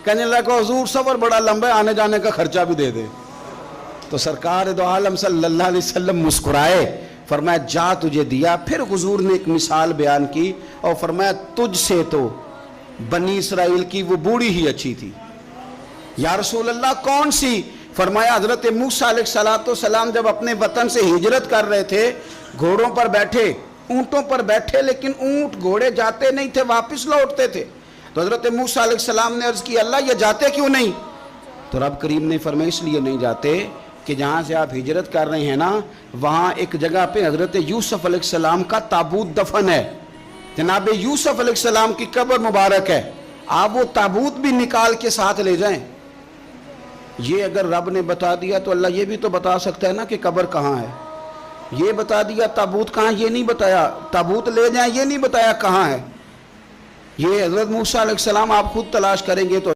کہنے لگا حضور سفر بڑا لمبا ہے، آنے جانے کا خرچہ بھی دے دے۔ تو سرکار دو عالم صلی اللہ علیہ وسلم مسکرائے، فرمایا جا تجھے دیا۔ پھر حضور نے ایک مثال بیان کی اور فرمایا تجھ سے تو بنی اسرائیل کی وہ بوڑھی ہی اچھی تھی۔ یا رسول اللہ کون سی؟ فرمایا حضرت موسیٰ علیہ السلام جب اپنے وطن سے ہجرت کر رہے تھے، گھوڑوں پر بیٹھے، اونٹوں پر بیٹھے، لیکن اونٹ گھوڑے جاتے نہیں تھے، واپس لوٹتے تھے۔ تو حضرت موسیٰ علیہ السلام نے عرض کی اللہ یہ جاتے کیوں نہیں؟ تو رب کریم نے فرمایا اس لیے نہیں جاتے کہ جہاں سے آپ ہجرت کر رہے ہیں نا، وہاں ایک جگہ پہ حضرت یوسف علیہ السلام کا تابوت دفن ہے، جناب یوسف علیہ السلام کی قبر مبارک ہے، آپ وہ تابوت بھی نکال کے ساتھ لے جائیں۔ یہ اگر رب نے بتا دیا تو اللہ یہ بھی تو بتا سکتا ہے نا کہ قبر کہاں ہے۔ یہ بتا دیا تابوت کہاں، یہ نہیں بتایا، تابوت لے جائیں یہ نہیں بتایا کہاں ہے۔ یہ حضرت موسیٰ علیہ السلام آپ خود تلاش کریں گے تو